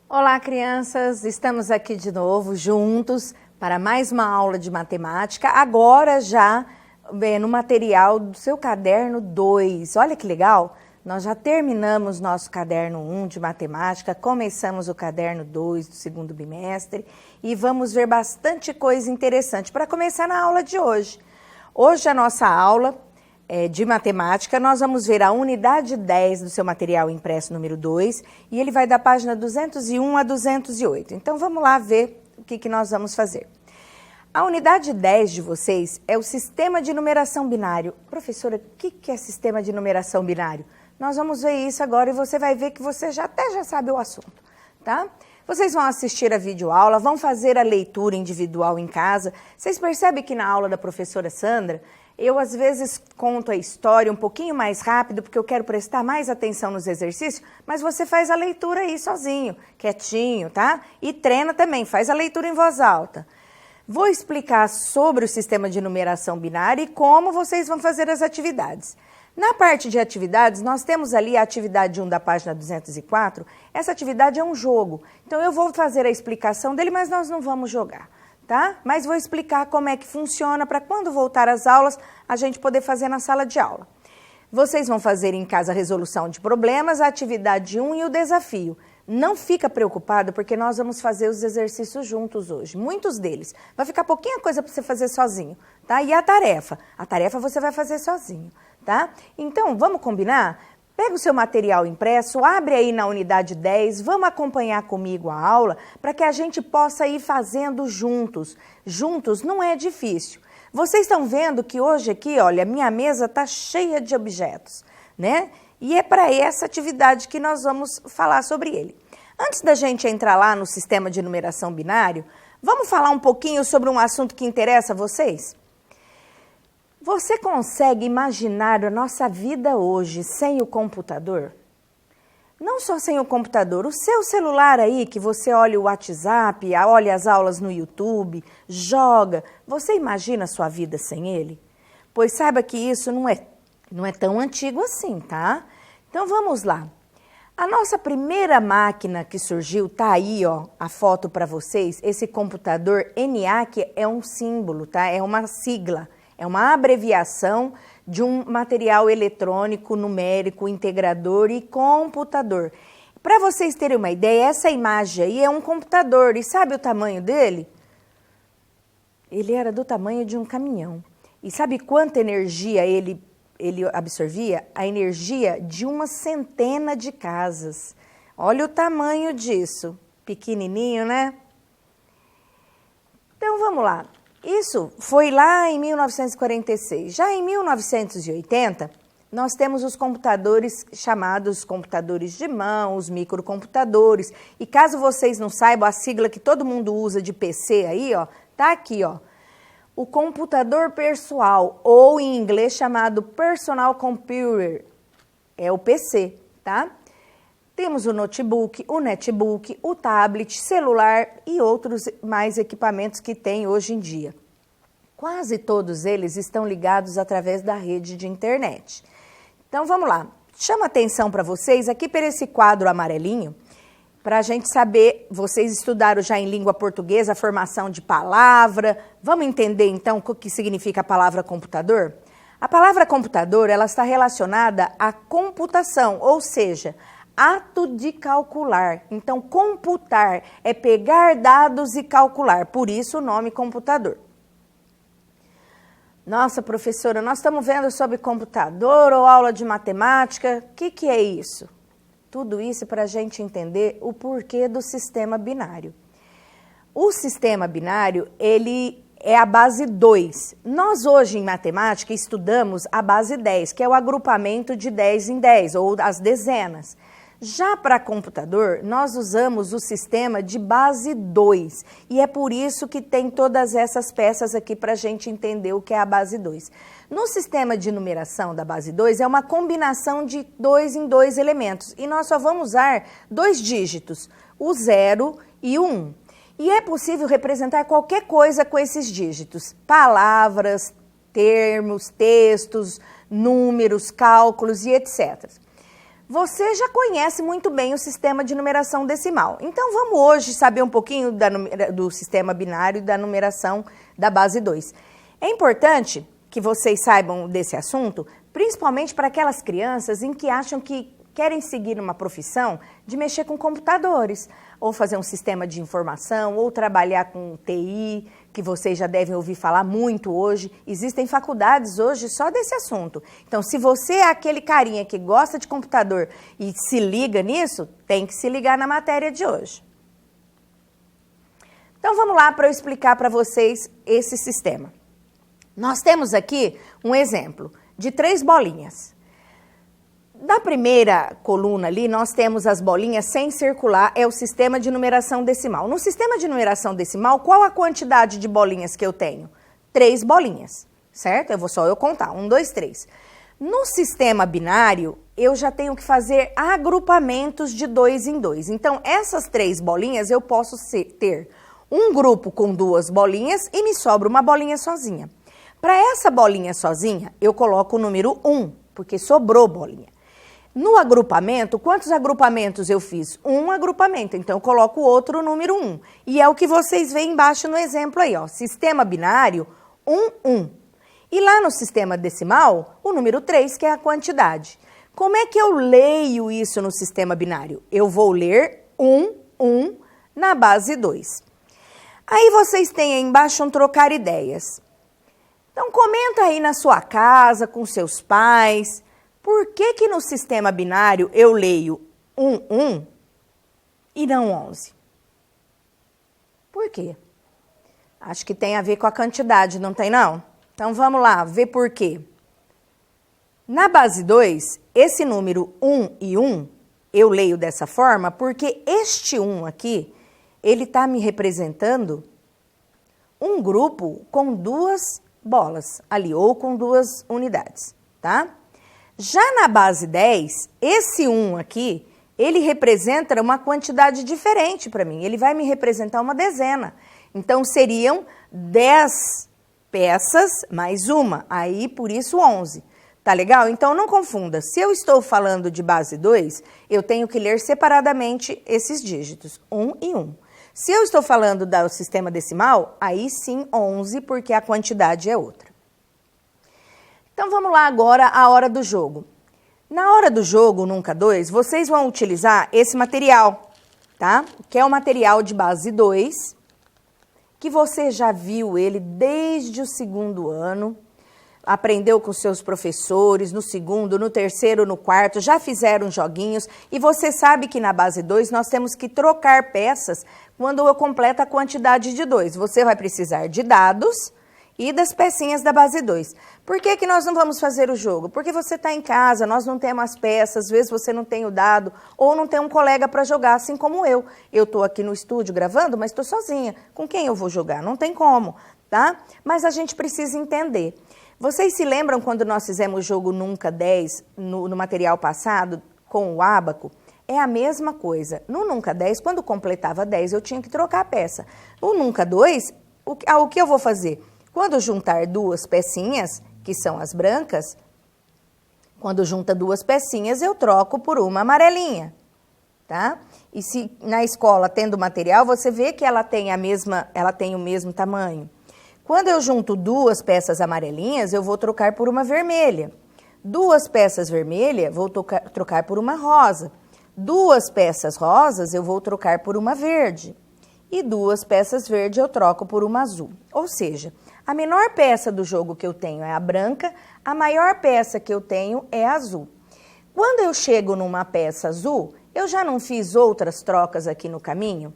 Olá, crianças! Estamos aqui de novo, juntos, para mais uma aula de matemática, agora já no material do seu caderno 2. Olha que legal! Nós já terminamos nosso caderno 1 de matemática, começamos o caderno 2 do segundo bimestre e vamos ver bastante coisa interessante para começar na aula de hoje. Hoje a nossa aula de matemática, nós vamos ver a unidade 10 do seu material impresso número 2 e ele vai da página 201 a 208. Então vamos lá ver o que nós vamos fazer. A unidade 10 de vocês é o sistema de numeração binário. Professora, o que é sistema de numeração binário? Nós vamos ver isso agora e você vai ver que você até já sabe o assunto, tá? Vocês vão assistir a videoaula, vão fazer a leitura individual em casa. Vocês percebem que na aula da professora Sandra, eu às vezes conto a história um pouquinho mais rápido, porque eu quero prestar mais atenção nos exercícios, mas você faz a leitura aí sozinho, quietinho, tá? E treina também, faz a leitura em voz alta. Vou explicar sobre o sistema de numeração binária e como vocês vão fazer as atividades. Na parte de atividades, nós temos ali a atividade 1 da página 204. Essa atividade é um jogo, então eu vou fazer a explicação dele, mas nós não vamos jogar, tá? Mas vou explicar como é que funciona para quando voltar às aulas, a gente poder fazer na sala de aula. Vocês vão fazer em casa a resolução de problemas, a atividade 1 e o desafio. Não fica preocupado, porque nós vamos fazer os exercícios juntos hoje, muitos deles. Vai ficar pouquinha coisa para você fazer sozinho, tá? E a tarefa? A tarefa você vai fazer sozinho, tá? Então, vamos combinar? Pega o seu material impresso, abre aí na unidade 10, vamos acompanhar comigo a aula para que a gente possa ir fazendo juntos. Juntos não é difícil. Vocês estão vendo que hoje aqui, olha, minha mesa está cheia de objetos, né? E é para essa atividade que nós vamos falar sobre ele. Antes da gente entrar lá no sistema de numeração binário, vamos falar um pouquinho sobre um assunto que interessa a vocês? Você consegue imaginar a nossa vida hoje sem o computador? Não só sem o computador, o seu celular aí, que você olha o WhatsApp, olha as aulas no YouTube, joga, você imagina a sua vida sem ele? Pois saiba que isso não é tão antigo assim, tá? Então vamos lá. A nossa primeira máquina que surgiu, tá aí, ó, a foto para vocês, esse computador ENIAC é um símbolo, tá? É uma sigla. É uma abreviação de um material eletrônico, numérico, integrador e computador. Para vocês terem uma ideia, essa imagem aí é um computador. E sabe o tamanho dele? Ele era do tamanho de um caminhão. E sabe quanta energia ele absorvia? A energia de uma centena de casas. Olha o tamanho disso. Pequenininho, né? Então, vamos lá. Isso foi lá em 1946. Já em 1980, nós temos os computadores chamados computadores de mão, os microcomputadores. E caso vocês não saibam, a sigla que todo mundo usa de PC aí, ó, tá aqui, ó. O computador pessoal, ou em inglês chamado Personal Computer, é o PC, tá? Temos o notebook, o netbook, o tablet, celular e outros mais equipamentos que tem hoje em dia. Quase todos eles estão ligados através da rede de internet. Então vamos lá, chama atenção para vocês aqui por esse quadro amarelinho, para a gente saber, vocês estudaram já em língua portuguesa a formação de palavra. Vamos entender então o que significa a palavra computador? A palavra computador, ela está relacionada à computação, ou seja, ato de calcular. Então, computar é pegar dados e calcular, por isso o nome computador. Nossa, professora, nós estamos vendo sobre computador ou aula de matemática, o que é isso? Tudo isso para a gente entender o porquê do sistema binário. O sistema binário, ele é a base 2. Nós hoje em matemática estudamos a base 10, que é o agrupamento de 10 em 10, ou as dezenas. Já para computador, nós usamos o sistema de base 2 e é por isso que tem todas essas peças aqui para a gente entender o que é a base 2. No sistema de numeração da base 2 é uma combinação de 2 em 2 elementos e nós só vamos usar 2 dígitos, o 0 e o 1. E é possível representar qualquer coisa com esses dígitos, palavras, termos, textos, números, cálculos e etc. Você já conhece muito bem o sistema de numeração decimal. Então, vamos hoje saber um pouquinho do sistema binário e da numeração da base 2. É importante que vocês saibam desse assunto, principalmente para aquelas crianças em que acham que querem seguir uma profissão de mexer com computadores, ou fazer um sistema de informação, ou trabalhar com TI, que vocês já devem ouvir falar muito hoje. Existem faculdades hoje só desse assunto. Então, se você é aquele carinha que gosta de computador e se liga nisso, tem que se ligar na matéria de hoje. Então, vamos lá para eu explicar para vocês esse sistema. Nós temos aqui um exemplo de 3 bolinhas. Na primeira coluna ali, nós temos as bolinhas sem circular, é o sistema de numeração decimal. No sistema de numeração decimal, qual a quantidade de bolinhas que eu tenho? 3 bolinhas, certo? Eu vou só contar, 1, 2, 3. No sistema binário, eu já tenho que fazer agrupamentos de 2 em 2. Então, essas 3 bolinhas, eu posso ter um grupo com 2 bolinhas e me sobra uma bolinha sozinha. Para essa bolinha sozinha, eu coloco o número 1, porque sobrou bolinha. No agrupamento, quantos agrupamentos eu fiz? Um agrupamento, então eu coloco outro número 1. E é o que vocês veem embaixo no exemplo aí, ó. Sistema binário, 1, 1. E lá no sistema decimal, o número 3, que é a quantidade. Como é que eu leio isso no sistema binário? Eu vou ler 1, 1 na base 2. Aí vocês têm aí embaixo um trocar ideias. Então comenta aí na sua casa, com seus pais. Por que no sistema binário eu leio 1, 1 e não 11? Por quê? Acho que tem a ver com a quantidade, não tem não? Então vamos lá, ver por quê. Na base 2, esse número 1 e 1, eu leio dessa forma porque este 1 aqui, ele está me representando um grupo com 2 bolas ali, ou com 2 unidades, tá? Já na base 10, esse 1 aqui, ele representa uma quantidade diferente para mim. Ele vai me representar uma dezena. Então, seriam 10 peças mais uma. Aí, por isso, 11. Tá legal? Então, não confunda. Se eu estou falando de base 2, eu tenho que ler separadamente esses dígitos, 1 e 1. Se eu estou falando do sistema decimal, aí sim 11, porque a quantidade é outra. Então, vamos lá agora à hora do jogo. Na hora do jogo, nunca 2, vocês vão utilizar esse material, tá? Que é o material de base 2, que você já viu ele desde o 2º ano, aprendeu com seus professores, no 2º, no 3º, no 4º, já fizeram joguinhos, e você sabe que na base 2 nós temos que trocar peças quando eu completo a quantidade de 2. Você vai precisar de dados e das pecinhas da base 2. Por que nós não vamos fazer o jogo? Porque você está em casa, nós não temos as peças, às vezes você não tem o dado, ou não tem um colega para jogar, assim como eu. Eu estou aqui no estúdio gravando, mas estou sozinha. Com quem eu vou jogar? Não tem como, tá? Mas a gente precisa entender. Vocês se lembram quando nós fizemos o jogo Nunca 10 no material passado, com o ábaco? É a mesma coisa. No Nunca 10, quando completava 10, eu tinha que trocar a peça. No Nunca 2, o que eu vou fazer? Quando juntar 2 pecinhas, que são as brancas, quando junta 2 pecinhas, eu troco por uma amarelinha, tá? E se na escola, tendo material, você vê que ela tem o mesmo tamanho. Quando eu junto 2 peças amarelinhas, eu vou trocar por uma vermelha. 2 peças vermelhas, vou trocar por uma rosa. 2 peças rosas, eu vou trocar por uma verde. E 2 peças verdes eu troco por uma azul. Ou seja, a menor peça do jogo que eu tenho é a branca, a maior peça que eu tenho é a azul. Quando eu chego numa peça azul, eu já não fiz outras trocas aqui no caminho?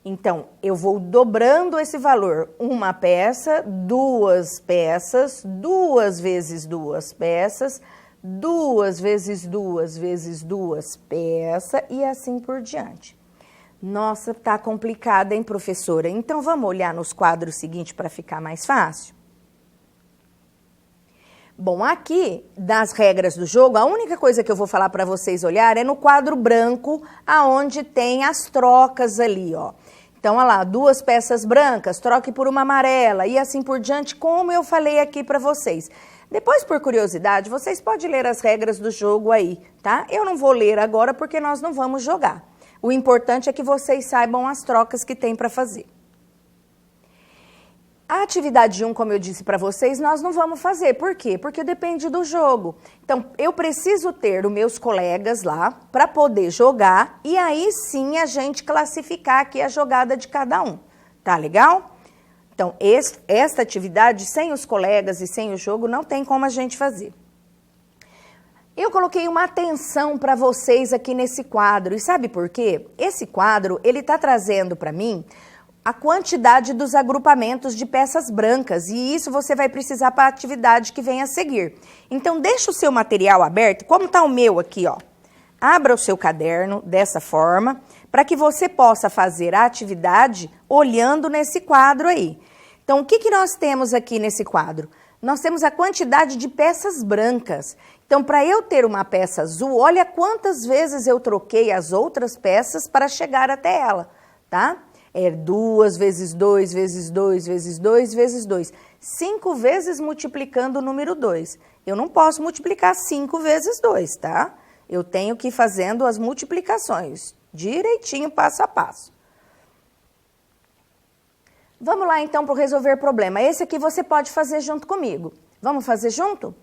Então, eu vou dobrando esse valor. Uma peça, 2 peças, 2 vezes 2 peças, 2 vezes 2 vezes 2 peças e assim por diante. Nossa, tá complicada, hein, professora? Então, vamos olhar nos quadros seguintes para ficar mais fácil? Bom, aqui, das regras do jogo, a única coisa que eu vou falar para vocês olhar é no quadro branco, aonde tem as trocas ali, ó. Então, olha lá, 2 peças brancas, troque por uma amarela e assim por diante, como eu falei aqui para vocês. Depois, por curiosidade, vocês podem ler as regras do jogo aí, tá? Eu não vou ler agora porque nós não vamos jogar. O importante é que vocês saibam as trocas que tem para fazer. A atividade 1, como eu disse para vocês, nós não vamos fazer. Por quê? Porque depende do jogo. Então, eu preciso ter os meus colegas lá para poder jogar e aí sim a gente classificar aqui a jogada de cada um. Tá legal? Então, esta atividade, sem os colegas e sem o jogo, não tem como a gente fazer. Eu coloquei uma atenção para vocês aqui nesse quadro. E sabe por quê? Esse quadro, ele está trazendo para mim a quantidade dos agrupamentos de peças brancas. E isso você vai precisar para a atividade que vem a seguir. Então, deixa o seu material aberto, como está o meu aqui, ó. Abra o seu caderno dessa forma, para que você possa fazer a atividade olhando nesse quadro aí. Então, o que nós temos aqui nesse quadro? Nós temos a quantidade de peças brancas. Então, para eu ter uma peça azul, olha quantas vezes eu troquei as outras peças para chegar até ela, tá? É 2 vezes 2, vezes 2, vezes 2, vezes 2. 5 vezes multiplicando o número 2. Eu não posso multiplicar 5 vezes 2, tá? Eu tenho que ir fazendo as multiplicações, direitinho, passo a passo. Vamos lá, então, para o resolver problema. Esse aqui você pode fazer junto comigo. Vamos fazer junto?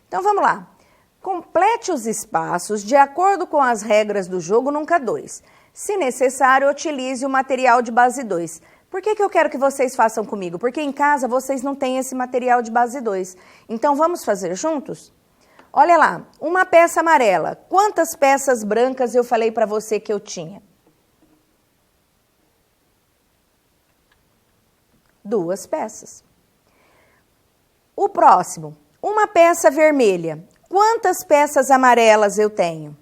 Então, vamos lá. Complete os espaços de acordo com as regras do jogo nunca 2. Se necessário, utilize o material de base 2. Por que eu quero que vocês façam comigo? Porque em casa vocês não têm esse material de base 2. Então, vamos fazer juntos? Olha lá, uma peça amarela. Quantas peças brancas eu falei para você que eu tinha? 2 peças. O próximo, uma peça vermelha. Quantas peças amarelas eu tenho?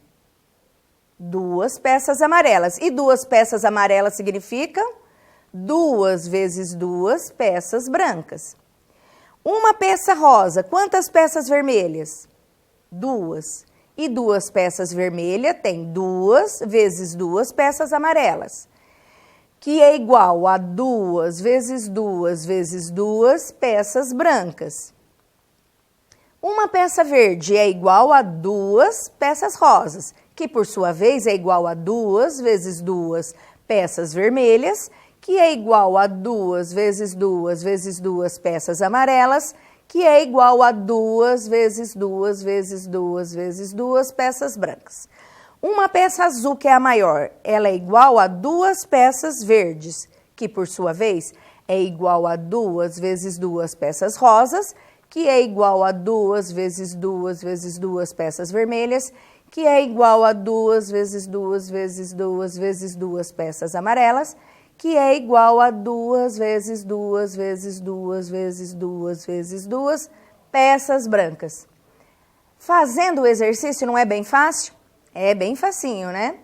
2 peças amarelas. E 2 peças amarelas significa 2 vezes 2 peças brancas. Uma peça rosa. Quantas peças vermelhas? 2. E 2 peças vermelhas tem 2 vezes 2 peças amarelas, que é igual a 2 vezes 2 vezes 2 peças brancas. Uma peça verde é igual a 2 peças rosas, que por sua vez é igual a 2 vezes 2 peças vermelhas, que é igual a 2 vezes 2 vezes 2 peças amarelas, que é igual a 2 vezes 2 vezes 2 vezes 2 peças brancas. Uma peça azul, que é a maior, ela é igual a 2 peças verdes, que por sua vez é igual a 2 vezes 2 peças rosas, que é igual a 2 vezes 2 vezes 2 peças vermelhas, que é igual a 2 vezes 2 vezes 2 vezes 2 peças amarelas, que é igual a 2 vezes 2 vezes 2 vezes 2 vezes 2 peças brancas. Fazendo o exercício não é bem fácil? É bem facinho, né?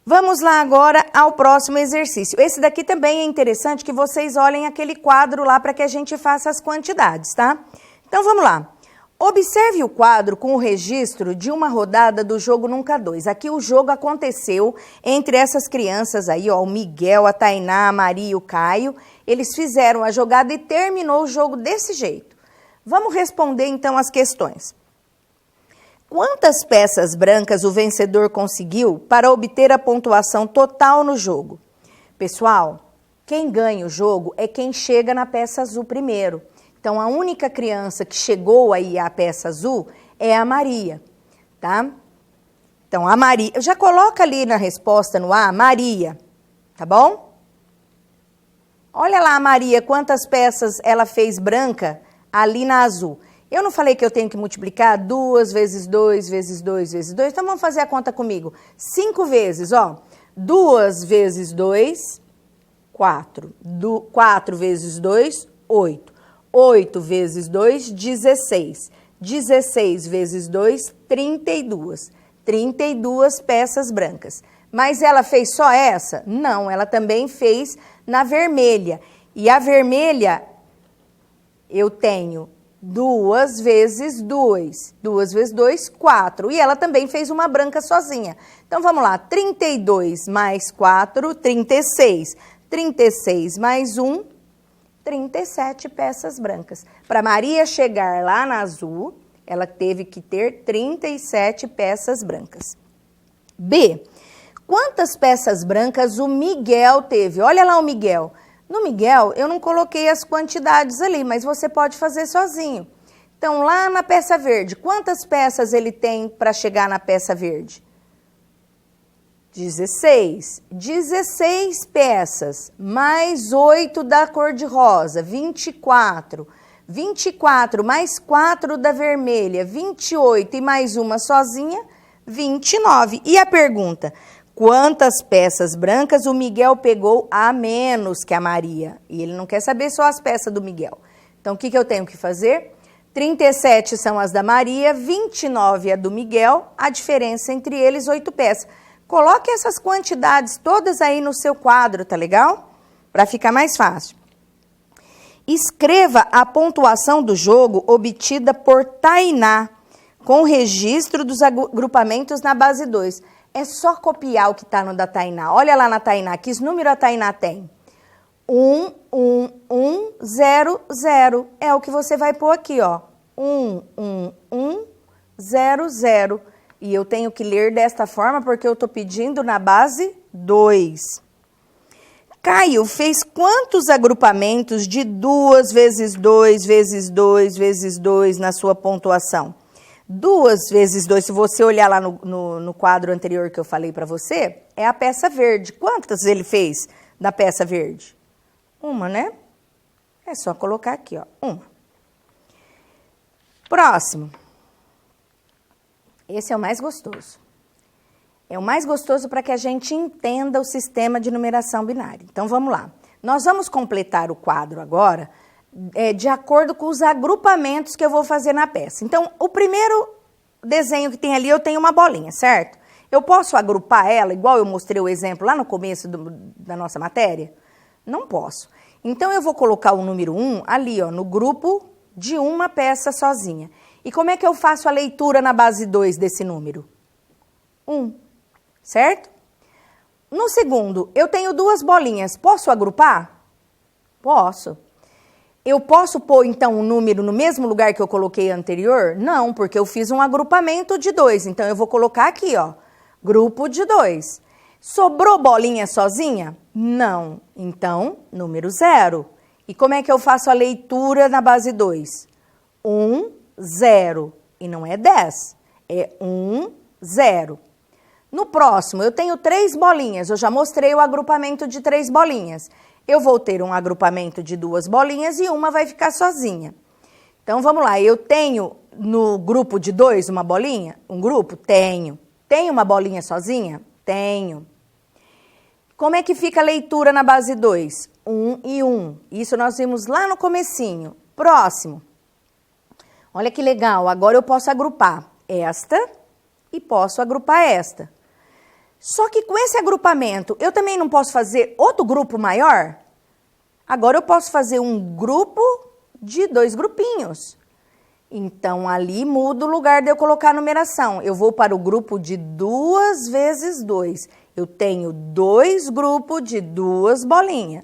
Vamos lá agora ao próximo exercício. Esse daqui também é interessante que vocês olhem aquele quadro lá para que a gente faça as quantidades, tá? Então, vamos lá. Observe o quadro com o registro de uma rodada do jogo Nunca 2. Aqui o jogo aconteceu entre essas crianças aí, ó, o Miguel, a Tainá, a Maria e o Caio. Eles fizeram a jogada e terminou o jogo desse jeito. Vamos responder então as questões. Quantas peças brancas o vencedor conseguiu para obter a pontuação total no jogo? Pessoal, quem ganha o jogo é quem chega na peça azul primeiro. Então, a única criança que chegou aí à peça azul é a Maria, tá? Então, a Maria... Já coloca ali na resposta no A, Maria, tá bom? Olha lá a Maria, quantas peças ela fez branca ali na azul. Eu não falei que eu tenho que multiplicar 2 vezes 2 vezes 2 vezes 2? Então, vamos fazer a conta comigo. 5 vezes, ó. 2 vezes 2, 4. 4 vezes 2, 8. 8 vezes 2, 16. 16 vezes 2, 32. 32 peças brancas. Mas ela fez só essa? Não, ela também fez na vermelha. E a vermelha, eu tenho 2 vezes 2. 2 vezes 2, 4. E ela também fez uma branca sozinha. Então, vamos lá. 32 mais 4, 36. 36 mais 1, 37 peças brancas. Para Maria chegar lá na azul, ela teve que ter 37 peças brancas. B. Quantas peças brancas o Miguel teve? Olha lá o Miguel. No Miguel, eu não coloquei as quantidades ali, mas você pode fazer sozinho. Então, lá na peça verde, quantas peças ele tem para chegar na peça verde? 16. 16 peças, mais 8 da cor de rosa, 24. 24 mais 4 da vermelha, 28 e mais uma sozinha, 29. E a pergunta? Quantas peças brancas o Miguel pegou a menos que a Maria? E ele não quer saber só as peças do Miguel. Então, o que eu tenho que fazer? 37 são as da Maria, 29 é do Miguel, a diferença entre eles, 8 peças. Coloque essas quantidades todas aí no seu quadro, tá legal? Para ficar mais fácil. Escreva a pontuação do jogo obtida por Tainá, com o registro dos agrupamentos na base 2. É só copiar o que está no da Tainá. Olha lá na Tainá, que número a Tainá tem? 1, 1, 1, 0, 0. É o que você vai pôr aqui, ó. 1, 1, 1, 0, 0. E eu tenho que ler desta forma porque eu estou pedindo na base 2. Caio fez quantos agrupamentos de 2 vezes 2 vezes 2 vezes 2 na sua pontuação? 2 vezes 2, se você olhar lá no quadro anterior que eu falei para você, é a peça verde. Quantas ele fez da peça verde? Uma, né? É só colocar aqui, ó, uma. Próximo. Esse é o mais gostoso. É o mais gostoso para que a gente entenda o sistema de numeração binária. Então, vamos lá. Nós vamos completar o quadro agora de acordo com os agrupamentos que eu vou fazer na peça. Então, o primeiro desenho que tem ali, eu tenho uma bolinha, certo? Eu posso agrupar ela, igual eu mostrei o exemplo lá no começo da nossa matéria? Não posso. Então, eu vou colocar o número 1 ali, ó, no grupo de uma peça sozinha. E como é que eu faço a leitura na base 2 desse número? 1, certo? No segundo, eu tenho 2 bolinhas. Posso agrupar? Posso. Eu posso pôr, então, um número no mesmo lugar que eu coloquei anterior? Não, porque eu fiz um agrupamento de 2. Então, eu vou colocar aqui, ó, grupo de 2. Sobrou bolinha sozinha? Não. Então, número 0. E como é que eu faço a leitura na base 2? 1, 0. E não é 10. É 1, 0. No próximo, eu tenho 3 bolinhas. Eu já mostrei o agrupamento de 3 bolinhas. Eu vou ter um agrupamento de 2 bolinhas e uma vai ficar sozinha. Então, vamos lá. Eu tenho no grupo de 2 uma bolinha? Um grupo? Tenho. Tenho uma bolinha sozinha? Tenho. Como é que fica a leitura na base 2? 1 e 1. Isso nós vimos lá no comecinho. Próximo. Olha que legal. Agora eu posso agrupar esta e posso agrupar esta. Só que com esse agrupamento, eu também não posso fazer outro grupo maior? Agora eu posso fazer um grupo de 2 grupinhos. Então, ali muda o lugar de eu colocar a numeração. Eu vou para o grupo de 2 vezes 2. Eu tenho 2 grupos de 2 bolinhas.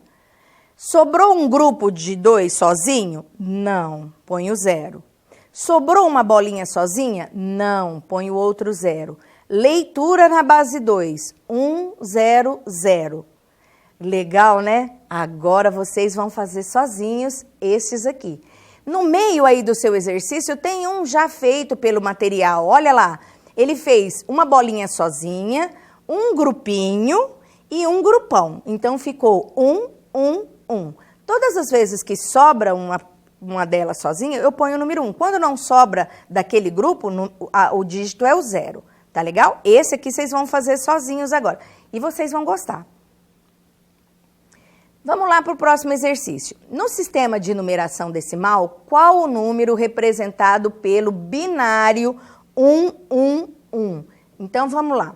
Sobrou um grupo de 2 sozinho? Não, ponho 0. Sobrou uma bolinha sozinha? Não, ponho outro 0. Leitura na base 2, 1, 0, 0. Legal, né? Agora vocês vão fazer sozinhos esses aqui. No meio aí do seu exercício, tem um já feito pelo material. Olha lá, ele fez uma bolinha sozinha, um grupinho e um grupão. Então, ficou 1, 1, 1. Todas as vezes que sobra uma delas sozinha, eu ponho o número 1. Quando não sobra daquele grupo, o dígito é o 0. Tá legal? Esse aqui vocês vão fazer sozinhos agora. E vocês vão gostar. Vamos lá para o próximo exercício. No sistema de numeração decimal, qual o número representado pelo binário 1, 1, 1? Então, vamos lá.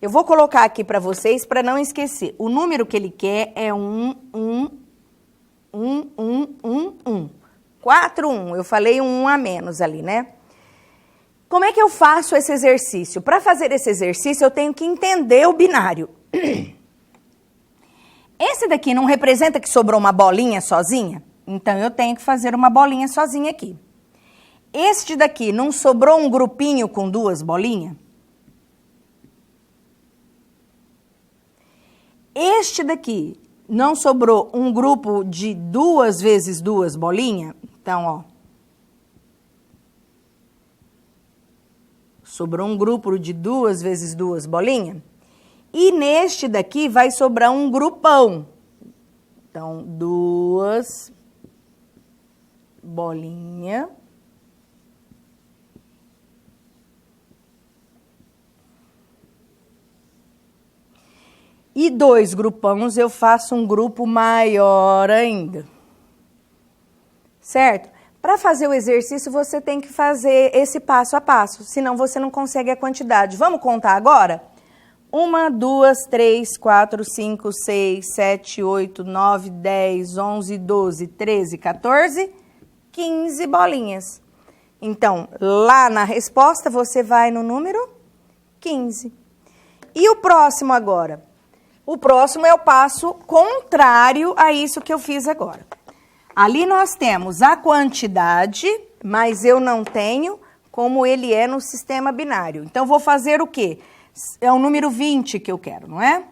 Eu vou colocar aqui para vocês para não esquecer. O número que ele quer é 1, 1, 1, 1, 1, 1. 4, 1. Eu falei um 1 a menos ali, né? Como é que eu faço esse exercício? Para fazer esse exercício, eu tenho que entender o binário. Esse daqui não representa que sobrou uma bolinha sozinha? Então, eu tenho que fazer uma bolinha sozinha aqui. Este daqui, não sobrou um grupinho com duas bolinhas? Este daqui, não sobrou um grupo de 2 vezes 2 bolinhas? Então, ó. Sobrou um grupo de 2 vezes 2 bolinhas? E neste daqui vai sobrar um grupão. Então, 2 bolinhas. E 2 grupões, eu faço um grupo maior ainda. Certo? Para fazer o exercício, você tem que fazer esse passo a passo, senão você não consegue a quantidade. Vamos contar agora? 1, 2, 3, 4, 5, 6, 7, 8, 9, 10, 11, 12, 13, 14, 15 bolinhas. Então, lá na resposta, você vai no número 15. E o próximo agora? O próximo é o passo contrário a isso que eu fiz agora. Ali nós temos a quantidade, mas eu não tenho como ele é no sistema binário. Então, vou fazer o quê? É o número 20 que eu quero, não é?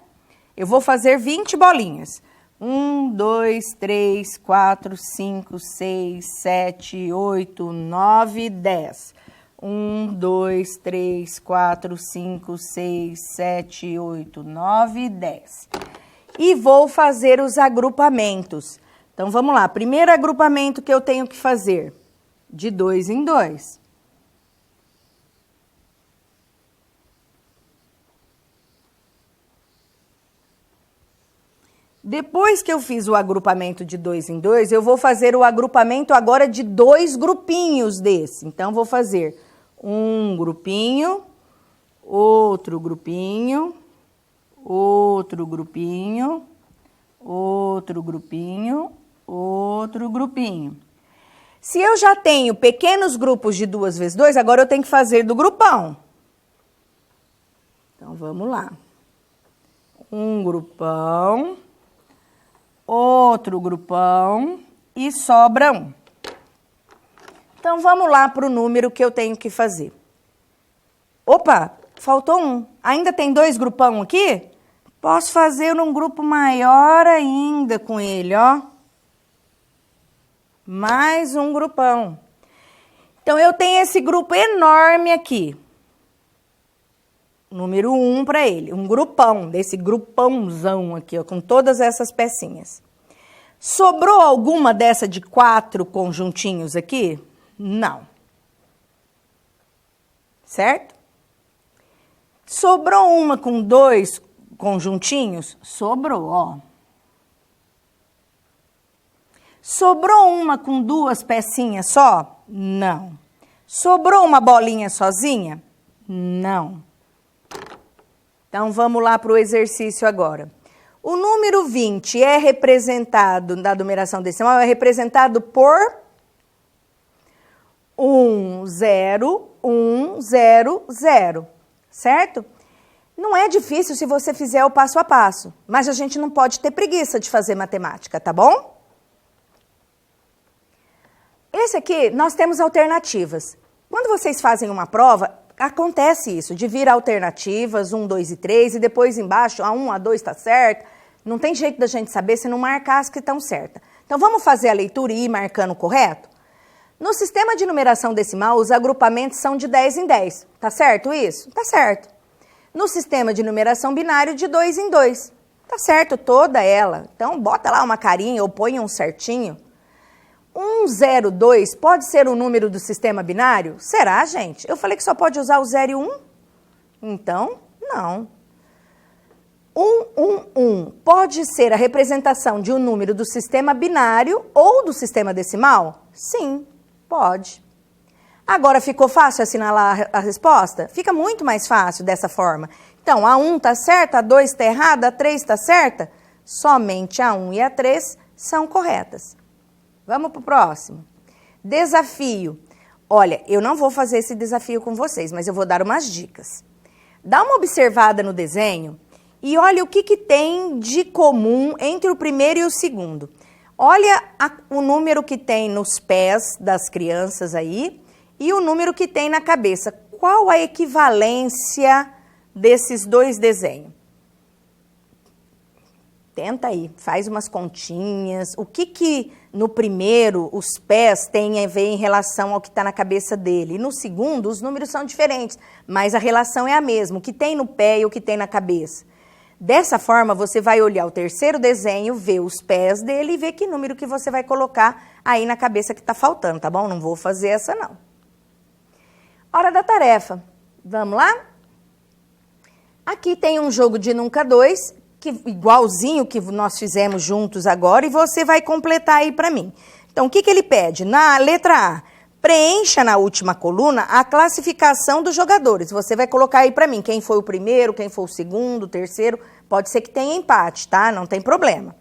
Eu vou fazer 20 bolinhas. 1, 2, 3, 4, 5, 6, 7, 8, 9, 10. 1, 2, 3, 4, 5, 6, 7, 8, 9, 10. E vou fazer os agrupamentos. Então, vamos lá. Primeiro agrupamento que eu tenho que fazer, de 2 em 2. Depois que eu fiz o agrupamento de 2 em 2, eu vou fazer o agrupamento agora de 2 grupinhos desse. Então, vou fazer um grupinho, outro grupinho, outro grupinho, outro grupinho, outro grupinho. Se eu já tenho pequenos grupos de 2 vezes 2, agora eu tenho que fazer do grupão. Então, vamos lá. Um grupão, outro grupão e sobra um. Então, vamos lá para o número que eu tenho que fazer. Opa, faltou um. Ainda tem 2 grupão aqui? Posso fazer num grupo maior ainda com ele, ó. Mais um grupão. Então, eu tenho esse grupo enorme aqui. Número 1 para ele. Um grupão, desse grupãozão aqui, ó, com todas essas pecinhas. Sobrou alguma dessa de 4 conjuntinhos aqui? Não. Certo? Sobrou uma com 2 conjuntinhos? Sobrou, ó. Sobrou uma com 2 pecinhas só? Não. Sobrou uma bolinha sozinha? Não. Então, vamos lá para o exercício agora. O número 20 é representado, na numeração decimal, é representado por 1, 0, 1, 0, 0, certo? Não é difícil se você fizer o passo a passo, mas a gente não pode ter preguiça de fazer matemática, tá bom? Esse aqui, nós temos alternativas. Quando vocês fazem uma prova, acontece isso, de vir alternativas, 1, 2 e 3, e depois embaixo, a 1, a 2 está certa. Não tem jeito da gente saber se não marcar as que estão certas. Então, vamos fazer a leitura e ir marcando correto? No sistema de numeração decimal, os agrupamentos são de 10 em 10. Tá certo isso? Tá certo. No sistema de numeração binário, de 2 em 2. Tá certo toda ela. Então, bota lá uma carinha ou põe um certinho. 102 pode ser o número do sistema binário? Será, gente? Eu falei que só pode usar o 0 e 1? Então, não. 111 pode ser a representação de um número do sistema binário ou do sistema decimal? Sim, pode. Agora, ficou fácil assinalar a resposta? Fica muito mais fácil dessa forma. Então, a 1 está certa, a 2 está errada, a 3 está certa? Somente a 1 e a 3 são corretas. Vamos para o próximo. Desafio. Olha, eu não vou fazer esse desafio com vocês, mas eu vou dar umas dicas. Dá uma observada no desenho e olha o que tem de comum entre o primeiro e o segundo. Olha o número que tem nos pés das crianças aí e o número que tem na cabeça. Qual a equivalência desses dois desenhos? Tenta aí, faz umas continhas. O que no primeiro os pés têm a ver em relação ao que está na cabeça dele? E no segundo, os números são diferentes, mas a relação é a mesma. O que tem no pé e o que tem na cabeça. Dessa forma, você vai olhar o terceiro desenho, ver os pés dele e ver que número que você vai colocar aí na cabeça que está faltando, tá bom? Não vou fazer essa, não. Hora da tarefa. Vamos lá? Aqui tem um jogo de nunca dois, igualzinho que nós fizemos juntos agora, e você vai completar aí para mim. Então, o que ele pede? Na letra A, preencha na última coluna a classificação dos jogadores. Você vai colocar aí para mim quem foi o primeiro, quem foi o segundo, o terceiro. Pode ser que tenha empate, tá? Não tem problema.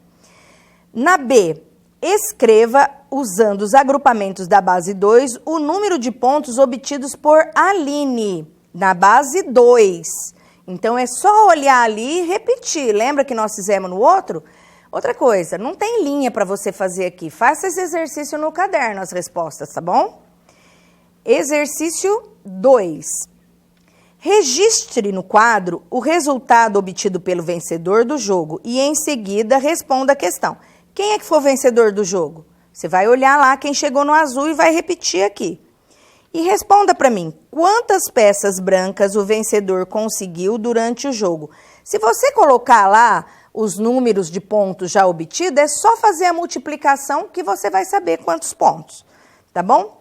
Na B, escreva, usando os agrupamentos da base 2, o número de pontos obtidos por Aline, na base 2. Então, é só olhar ali e repetir. Lembra que nós fizemos no outro? Outra coisa, não tem linha para você fazer aqui. Faça esse exercício no caderno, as respostas, tá bom? Exercício 2. Registre no quadro o resultado obtido pelo vencedor do jogo e, em seguida, responda a questão. Quem é que foi o vencedor do jogo? Você vai olhar lá quem chegou no azul e vai repetir aqui. E responda para mim, quantas peças brancas o vencedor conseguiu durante o jogo? Se você colocar lá os números de pontos já obtidos, é só fazer a multiplicação que você vai saber quantos pontos, tá bom?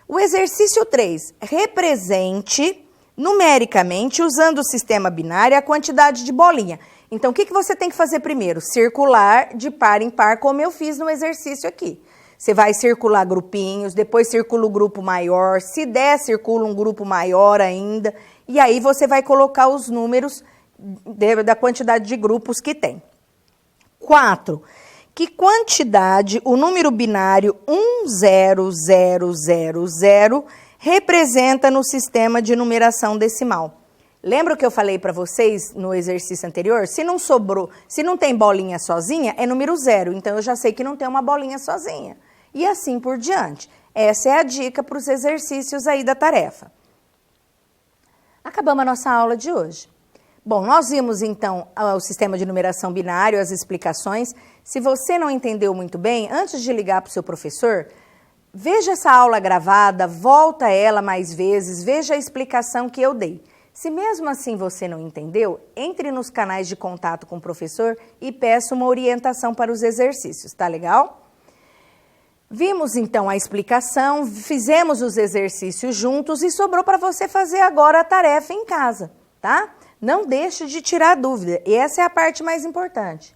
O exercício 3, represente numericamente, usando o sistema binário, a quantidade de bolinha. Então, o que você tem que fazer primeiro? Circular de par em par, como eu fiz no exercício aqui. Você vai circular grupinhos, depois circula o grupo maior, se der, circula um grupo maior ainda, e aí você vai colocar os números da quantidade de grupos que tem. 4. Que quantidade o número binário 10000 representa no sistema de numeração decimal? Lembra o que eu falei para vocês no exercício anterior? Se não sobrou, se não tem bolinha sozinha, é número 0. Então, eu já sei que não tem uma bolinha sozinha. E assim por diante. Essa é a dica para os exercícios aí da tarefa. Acabamos a nossa aula de hoje. Bom, nós vimos então o sistema de numeração binário, as explicações. Se você não entendeu muito bem, antes de ligar para o seu professor, veja essa aula gravada, volta ela mais vezes, veja a explicação que eu dei. Se mesmo assim você não entendeu, entre nos canais de contato com o professor e peça uma orientação para os exercícios, tá legal? Vimos então a explicação, fizemos os exercícios juntos e sobrou para você fazer agora a tarefa em casa, tá? Não deixe de tirar dúvida, e essa é a parte mais importante.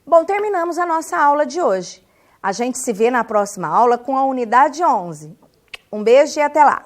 Bom, terminamos a nossa aula de hoje. A gente se vê na próxima aula com a unidade 11. Um beijo e até lá!